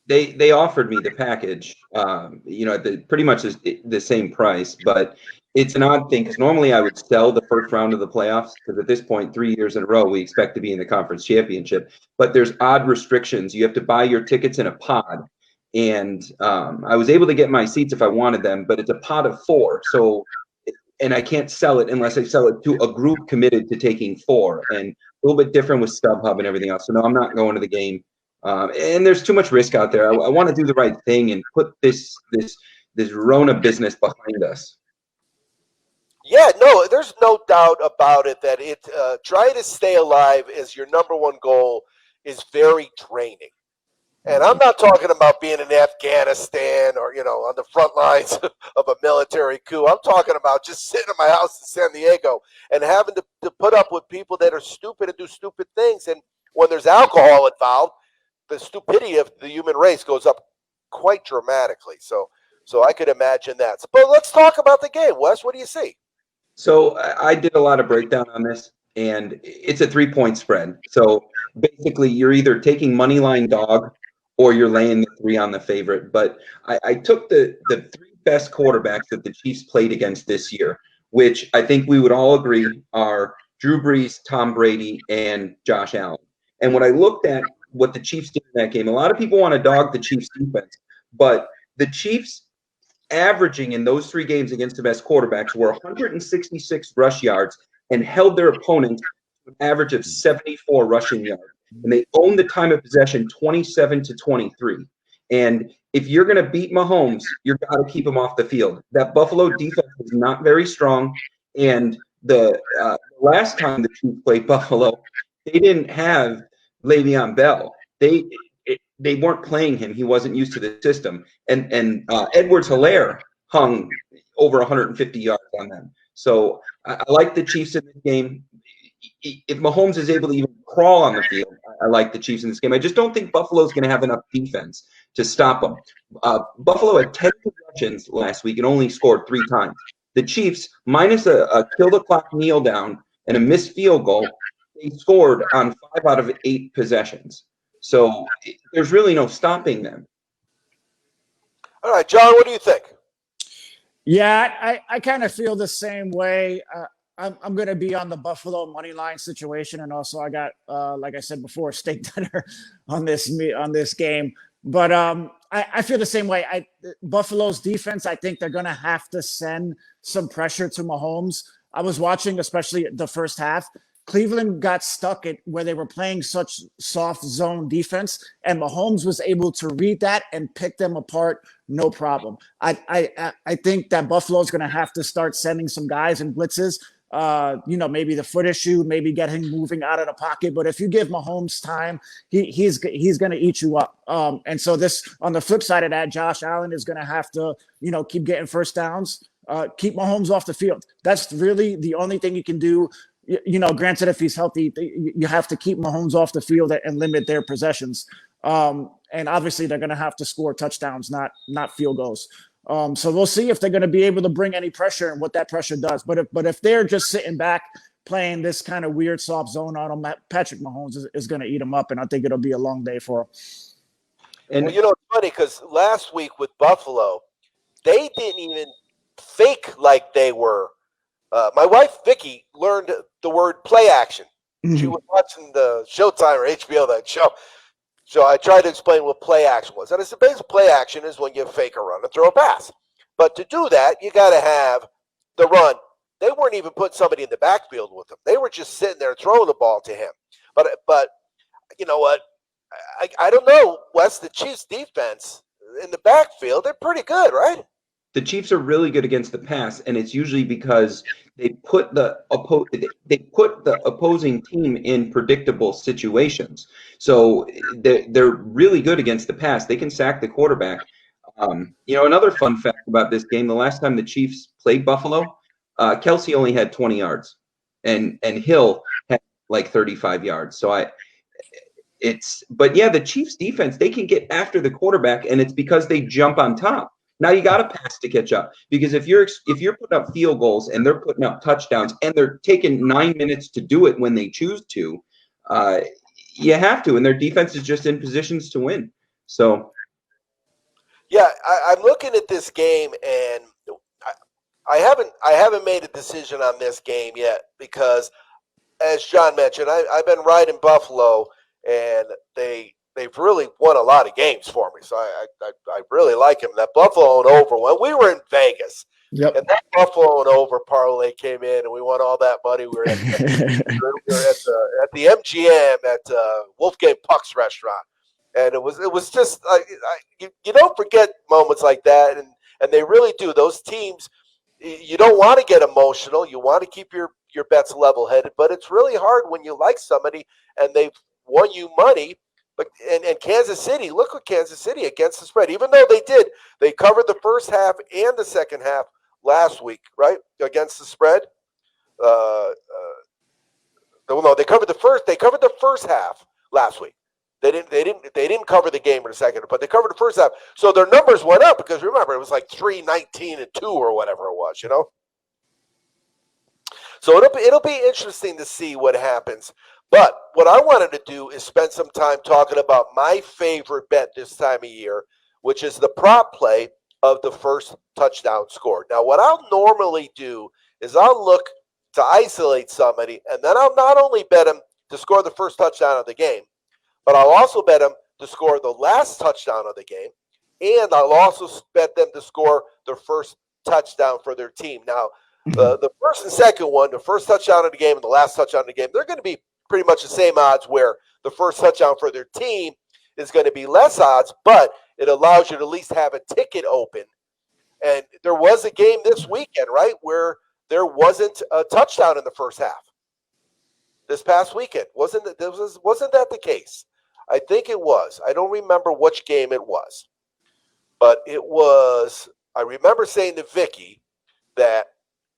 Speaker 8: They offered me the package, at pretty much the same price, but it's an odd thing because normally I would sell the first round of the playoffs because at this point, 3 years in a row, we expect to be in the conference championship. But there's odd restrictions. You have to buy your tickets in a pod, and I was able to get my seats if I wanted them, but it's a pod of 4. So, and I can't sell it unless I sell it to a group committed to taking 4, and a little bit different with StubHub and everything else. So no, I'm not going to the game. And there's too much risk out there. I want to do the right thing and put this Rona business behind us.
Speaker 7: Yeah, no, there's no doubt about it that trying to stay alive as your number one goal is very draining. And I'm not talking about being in Afghanistan or, on the front lines of a military coup. I'm talking about just sitting in my house in San Diego and having to put up with people that are stupid and do stupid things. And when there's alcohol involved, the stupidity of the human race goes up quite dramatically. So I could imagine that. But let's talk about the game. Wes, what do you see?
Speaker 8: So I did a lot of breakdown on this, and it's a 3-point spread. So basically, you're either taking money line dog or you're laying the 3 on the favorite. But I took the 3 best quarterbacks that the Chiefs played against this year, which I think we would all agree are Drew Brees, Tom Brady, and Josh Allen. And when I looked at what the Chiefs did in that game, a lot of people want to dog the Chiefs defense, but the Chiefs averaging in those 3 games against the best quarterbacks were 166 rush yards and held their opponent to an average of 74 rushing yards. And they owned the time of possession 27-23. And if you're going to beat Mahomes, you've got to keep him off the field. That Buffalo defense is not very strong. And the last time the Chiefs played Buffalo, they didn't have Le'Veon Bell. They weren't playing him. He wasn't used to the system. And Edwards-Helaire hung over 150 yards on them. So I like the Chiefs in this game. If Mahomes is able to even crawl on the field, I like the Chiefs in this game. I just don't think Buffalo's going to have enough defense to stop them. Buffalo had 10 possessions last week and only scored 3 times. The Chiefs, minus a kill-the-clock kneel down and a missed field goal, they scored on 5 out of 8 possessions. So there's really no stopping them.
Speaker 7: All right, John, what do you think?
Speaker 9: Yeah, I kind of feel the same way. I'm going to be on the Buffalo money line situation, and also I got, like I said before, steak dinner on this game. But I feel the same way. Buffalo's defense, I think they're going to have to send some pressure to Mahomes. I was watching, especially the first half. Cleveland got stuck at where they were playing such soft zone defense, and Mahomes was able to read that and pick them apart, no problem. I think that Buffalo's going to have to start sending some guys in blitzes. Maybe the foot issue, maybe get him moving out of the pocket. But if you give Mahomes time, he's going to eat you up. And so this, on the flip side of that, Josh Allen is going to have to, keep getting first downs, keep Mahomes off the field. That's really the only thing you can do. Granted, if he's healthy, you have to keep Mahomes off the field and limit their possessions. And obviously they're going to have to score touchdowns, not field goals. So we'll see if they're going to be able to bring any pressure and what that pressure does. But if they're just sitting back playing this kind of weird soft zone on them, Patrick Mahomes is going to eat them up, and I think it'll be a long day for him.
Speaker 7: And it's funny because last week with Buffalo, they didn't even fake like they were. My wife Vicky learned the word play action. Mm-hmm. She was watching the Showtime or HBO, that show. So I tried to explain what play action was. And I said, basically, play action is when you fake a run and throw a pass. But to do that, you got to have the run. They weren't even putting somebody in the backfield with them. They were just sitting there throwing the ball to him. But you know what? I don't know, Wes, the Chiefs' defense in the backfield, they're pretty good, right?
Speaker 8: The Chiefs are really good against the pass, and it's usually because they put the opposing team in predictable situations. So they're really good against the pass. They can sack the quarterback. Another fun fact about this game: the last time the Chiefs played Buffalo, Kelsey only had 20 yards, and Hill had like 35 yards. So But yeah, the Chiefs defense, they can get after the quarterback, and it's because they jump on top. Now you got to pass to catch up, because if you're putting up field goals and they're putting up touchdowns and they're taking 9 minutes to do it when they choose to, you have to, and their defense is just in positions to win. So,
Speaker 7: yeah, I'm looking at this game, and I haven't made a decision on this game yet because, as John mentioned, I've been riding Buffalo, and they've really won a lot of games for me. So I really like him. That Buffalo and over, when we were in Vegas,
Speaker 9: yep,
Speaker 7: and that Buffalo and over parlay came in, and we won all that money. We were at, at the MGM at Wolfgang Puck's restaurant, and it was just you don't forget moments like that, and they really do. Those teams, you don't want to get emotional. You want to keep your bets level-headed, but it's really hard when you like somebody and they've won you money. But and Kansas City, look at Kansas City against the spread. Even though they covered the first half and the second half last week, right, against the spread. No, they covered the first half last week. They didn't cover the game in the second, but they covered the first half. So their numbers went up because remember it was like 3-19-2 or whatever it was, you know. So it'll be interesting to see what happens. But what I wanted to do is spend some time talking about my favorite bet this time of year, which is the prop play of the first touchdown scored. Now, what I'll normally do is I'll look to isolate somebody, and then I'll not only bet him to score the first touchdown of the game, but I'll also bet them to score the last touchdown of the game, and I'll also bet them to score their first touchdown for their team. Now, the first and second one, the first touchdown of the game and the last touchdown of the game, they're going to be pretty much the same odds, where the first touchdown for their team is going to be less odds, but it allows you to at least have a ticket open. And there was a game this weekend, right, where there wasn't a touchdown in the first half. This past weekend, wasn't that the case? I think it was. I don't remember which game it was, but it was. I remember saying to Vicky that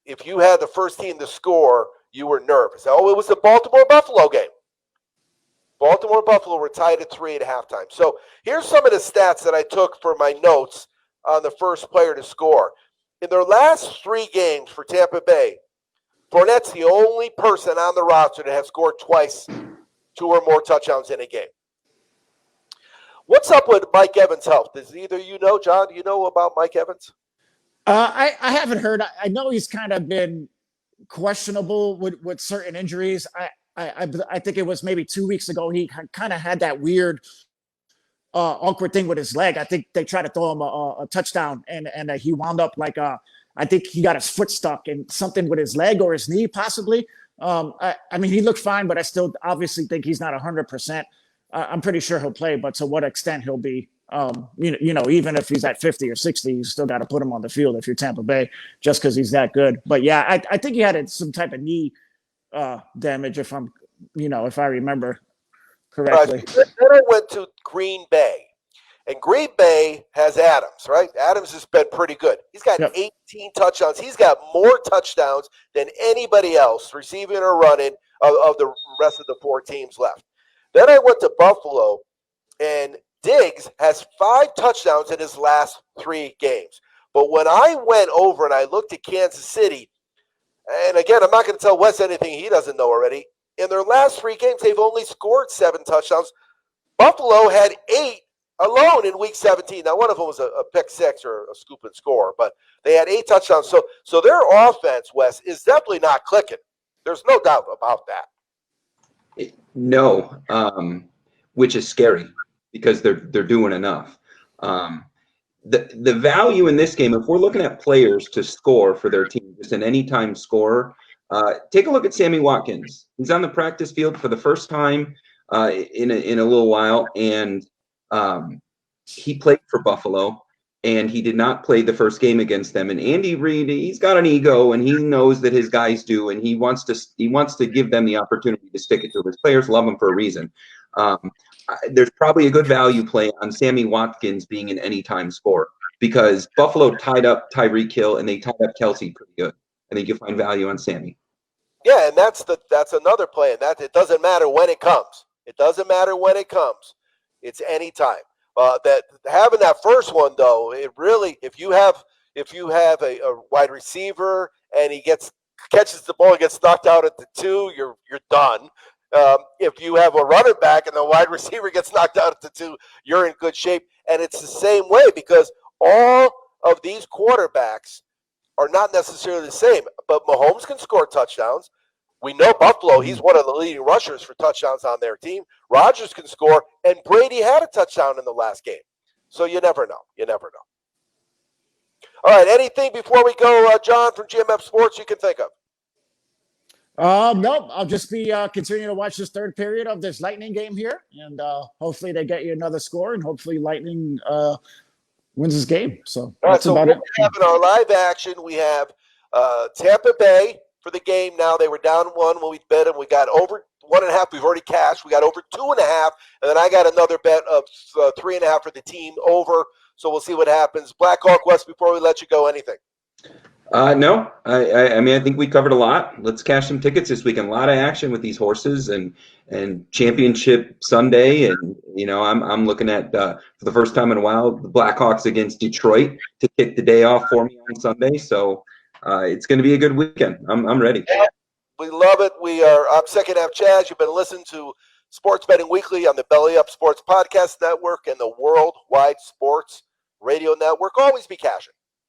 Speaker 7: if you had the first team to score, you were nervous. Oh, it was the Baltimore-Buffalo game. Baltimore-Buffalo were tied at 3 at halftime. So here's some of the stats that I took for my notes on the first player to score. In their last 3 games for Tampa Bay, Fournette's the only person on the roster that has scored twice, 2 or more touchdowns in a game. What's up with Mike Evans' health? Does either you know, John? Do you know about Mike Evans?
Speaker 9: I haven't heard. I know he's kind of been questionable with certain injuries. I think it was maybe 2 weeks ago he kind of had that weird awkward thing with his leg. I think they tried to throw him a touchdown and he wound up like I think he got his foot stuck in something with his leg or his knee possibly. I mean, he looked fine, but I still obviously think he's not 100%. I'm pretty sure he'll play, but to what extent he'll be, even if he's at 50 or 60, you still got to put him on the field if you're Tampa Bay, just because he's that good. But yeah, I think he had some type of knee damage, if I remember correctly.
Speaker 7: Then I went to Green Bay, and Green Bay has Adams, right? Adams has been pretty good. He's got 18 touchdowns. He's got more touchdowns than anybody else, receiving or running, of the rest of the 4 teams left. Then I went to Buffalo, and Diggs has 5 touchdowns in his last 3 games. But when I went over and I looked at Kansas City, and again, I'm not going to tell Wes anything he doesn't know already. In their last 3 games, they've only scored 7 touchdowns. Buffalo had 8 alone in Week 17. Now, one of them was a pick 6 or a scoop and score, but they had 8 touchdowns. So their offense, Wes, is definitely not clicking. There's no doubt about that.
Speaker 8: No, which is scary because they're doing enough. The value in this game, if we're looking at players to score for their team, just an anytime scorer, take a look at Sammy Watkins. He's on the practice field for the first time in a little while, and he played for Buffalo, and he did not play the first game against them. And Andy Reid, he's got an ego, and he knows that his guys do, and he wants to give them the opportunity to stick it to. His players love him for a reason. There's probably a good value play on Sammy Watkins being an anytime scorer because Buffalo tied up Tyreek Hill and they tied up Kelsey pretty good. I think you'll find value on Sammy.
Speaker 7: Yeah, and that's another play, and that it doesn't matter when it comes. It doesn't matter when it comes. It's any time. That having that first one though, it really, if you have a wide receiver and he catches the ball and gets knocked out at the 2, you're done. If you have a running back and the wide receiver gets knocked out at the 2, you're in good shape. And it's the same way because all of these quarterbacks are not necessarily the same. But Mahomes can score touchdowns. We know Buffalo, he's one of the leading rushers for touchdowns on their team. Rodgers can score, and Brady had a touchdown in the last game. So you never know. You never know. All right, anything before we go, John, from GMF Sports you can think of?
Speaker 9: No, I'll just be continuing to watch this third period of this Lightning game here, and hopefully they get you another score, and hopefully Lightning wins this game. So that's about it.
Speaker 7: We have in our live action, we have Tampa Bay for the game now. They were down 1 when we bet them. We got over 1.5. We've already cashed. We got over 2.5, and then I got another bet of 3.5 for the team over. So we'll see what happens. Black Hawk West, before we let you go, anything?
Speaker 8: No, I mean, I think we covered a lot. Let's cash some tickets this weekend. A lot of action with these horses and Championship Sunday. And, I'm looking at, for the first time in a while, the Blackhawks against Detroit to kick the day off for me on Sunday. So it's going to be a good weekend. I'm ready.
Speaker 7: Yeah, we love it. I'm Second Half Chaz. You've been listening to Sports Betting Weekly on the Belly Up Sports Podcast Network and the Worldwide Sports Radio Network. Always be cashing.